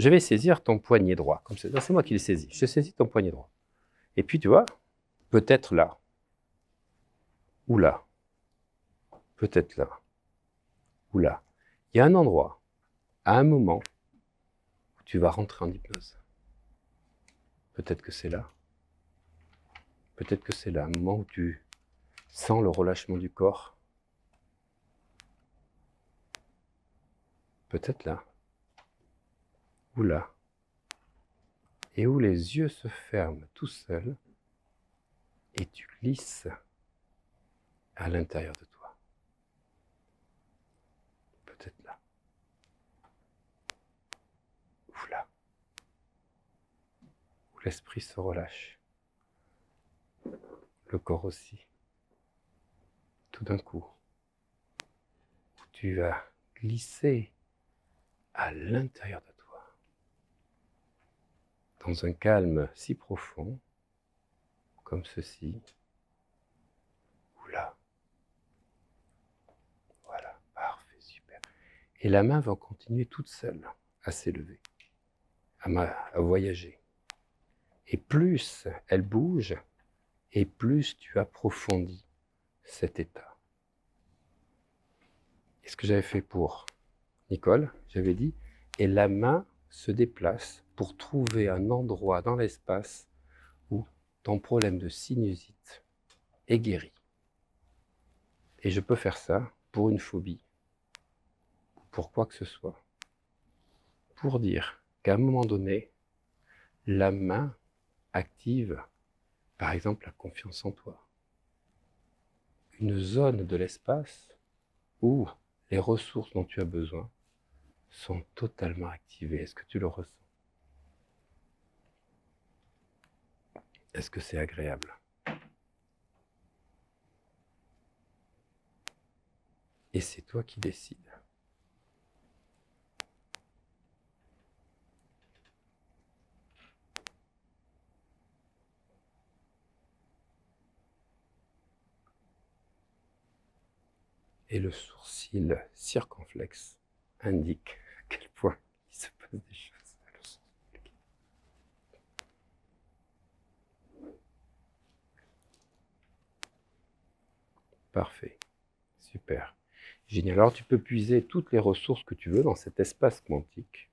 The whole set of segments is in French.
je vais saisir ton poignet droit. Comme ça, c'est moi qui le saisis. Je saisis ton poignet droit. Et puis, tu vois, peut-être là, ou là, peut-être là, ou là. Il y a un endroit, à un moment, où tu vas rentrer en hypnose. Peut-être que c'est là. Peut-être que c'est là, un moment où tu sens le relâchement du corps. Peut-être là, ou là. Et où les yeux se ferment tout seuls et tu glisses à l'intérieur de toi. Peut-être là. Ou là. Où l'esprit se relâche. Le corps aussi. Tout d'un coup. Où tu vas glisser à l'intérieur de toi. Dans un calme si profond, comme ceci. Ou là. Voilà. Parfait, super. Et la main va continuer toute seule à s'élever, à voyager. Et plus elle bouge, et plus tu approfondis cet état. Et ce que j'avais fait pour Nicole, j'avais dit, et la main se déplace pour trouver un endroit dans l'espace où ton problème de sinusite est guéri. Et je peux faire ça pour une phobie, pour quoi que ce soit, pour dire qu'à un moment donné, la main active, par exemple, la confiance en toi. Une zone de l'espace où les ressources dont tu as besoin sont totalement activées. Est-ce que tu le ressens? Est-ce que c'est agréable? Et c'est toi qui décides. Et le sourcil circonflexe indique à quel point il se passe des choses. Parfait, super. Génial. Alors tu peux puiser toutes les ressources que tu veux dans cet espace quantique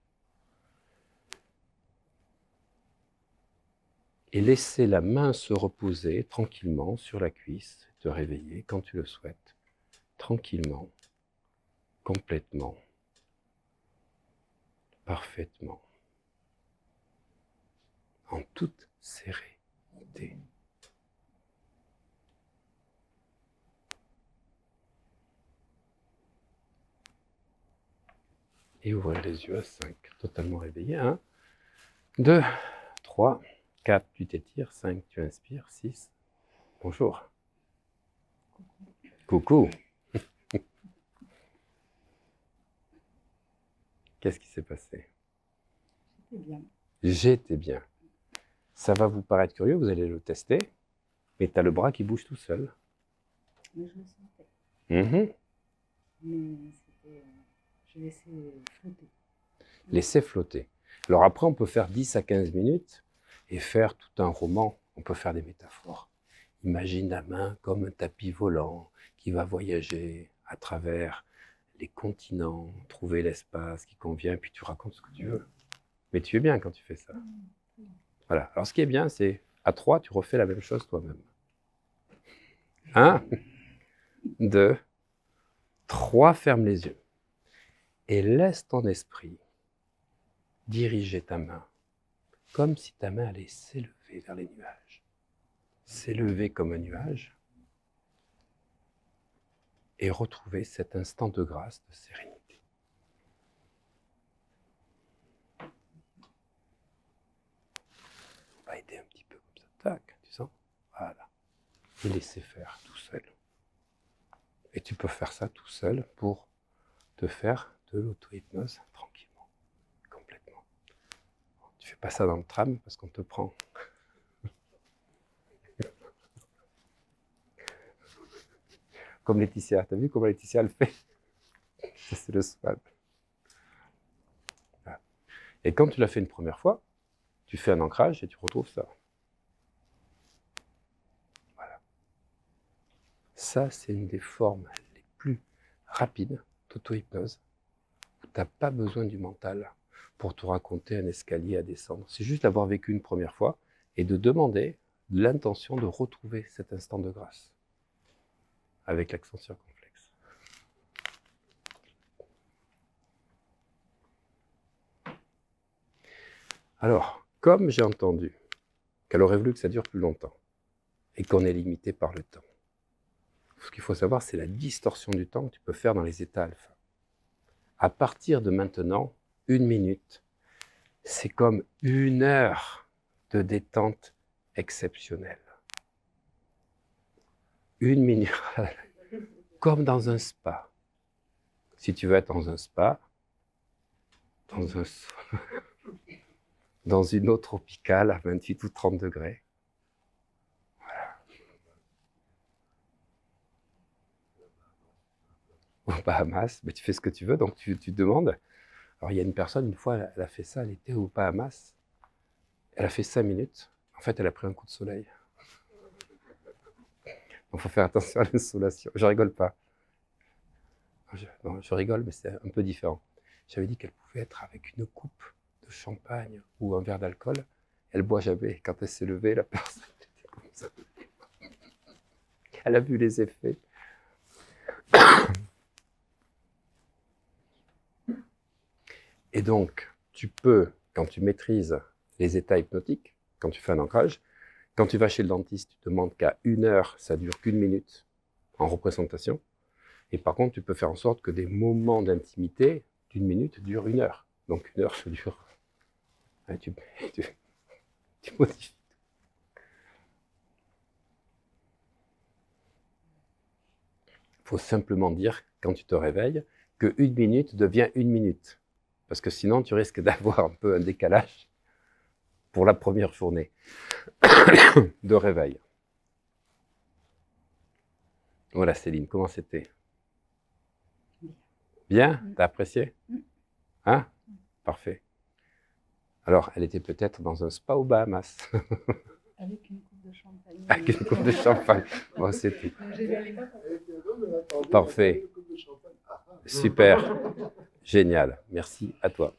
et laisser la main se reposer tranquillement sur la cuisse, te réveiller quand tu le souhaites, tranquillement, complètement, parfaitement, en toute sérénité. Et ouvrir les yeux à 5, totalement réveillé. 1, 2, 3, 4, tu t'étires, 5, tu inspires, 6, bonjour. Coucou. Qu'est-ce qui s'est passé? J'étais bien. J'étais bien. Ça va vous paraître curieux, vous allez le tester, mais tu as le bras qui bouge tout seul. Mais je le sentais. Mmh. Mais c'était. Je laissais flotter. Laissez flotter. Alors après, on peut faire 10 à 15 minutes et faire tout un roman. On peut faire des métaphores. Imagine la main comme un tapis volant qui va voyager à travers les continents, trouver l'espace qui convient, puis tu racontes ce que tu veux. Mais tu es bien quand tu fais ça. Voilà. Alors ce qui est bien, c'est à 3, tu refais la même chose toi-même. 1, 2, 3, ferme les yeux. Et laisse ton esprit diriger ta main, comme si ta main allait s'élever vers les nuages. S'élever comme un nuage et retrouver cet instant de grâce, de sérénité. On va aider un petit peu comme ça. Tac, tu sens? Voilà. Et laisser faire tout seul. Et tu peux faire ça tout seul pour te faire de l'auto-hypnose tranquillement, complètement. Tu fais pas ça dans le tram parce qu'on te prend. Comme Laetitia. T'as vu comment Laetitia le fait? Ça, c'est le swab. Voilà. Et quand tu l'as fait une première fois, tu fais un ancrage et tu retrouves ça. Voilà. Ça, c'est une des formes les plus rapides d'auto-hypnose, où tu n'as pas besoin du mental pour te raconter un escalier à descendre. C'est juste d'avoir vécu une première fois et de demander l'intention de retrouver cet instant de grâce avec l'accent circonflexe. Alors, comme j'ai entendu qu'elle aurait voulu que ça dure plus longtemps et qu'on est limité par le temps, ce qu'il faut savoir, c'est la distorsion du temps que tu peux faire dans les états alpha. À partir de maintenant, 1 minute, c'est comme 1 heure de détente exceptionnelle. 1 minute, comme dans un spa. Si tu veux être dans un spa, dans une eau tropicale à 28 ou 30 degrés. Voilà. Aux Bahamas, mais tu fais ce que tu veux, donc tu demandes. Alors il y a une personne, une fois, elle a fait ça, elle était aux Bahamas, elle a fait 5 minutes, en fait elle a pris un coup de soleil. Donc il faut faire attention à l'insolation. Je rigole pas. Non, je rigole, mais c'est un peu différent. J'avais dit qu'elle pouvait être avec une coupe de champagne ou un verre d'alcool. Elle boit jamais. Quand elle s'est levée, la personne était comme ça. Elle a vu les effets. Et donc, tu peux, quand tu maîtrises les états hypnotiques, quand tu fais un ancrage, quand tu vas chez le dentiste, tu demandes qu'à 1 heure, ça dure qu'1 minute en représentation. Et par contre, tu peux faire en sorte que des moments d'intimité d'1 minute durent 1 heure. Donc 1 heure, ça dure. Tu modifies. Il faut simplement dire, quand tu te réveilles, que 1 minute devient 1 minute. Parce que sinon, tu risques d'avoir un peu un décalage pour la première journée de réveil. Voilà, Céline, comment c'était? Bien? T'as apprécié? Hein? Parfait. Alors, elle était peut-être dans un spa aux Bahamas. Avec une coupe de champagne. Avec une coupe de champagne. Bon, c'est tout. Parfait. Super. Génial. Merci à toi.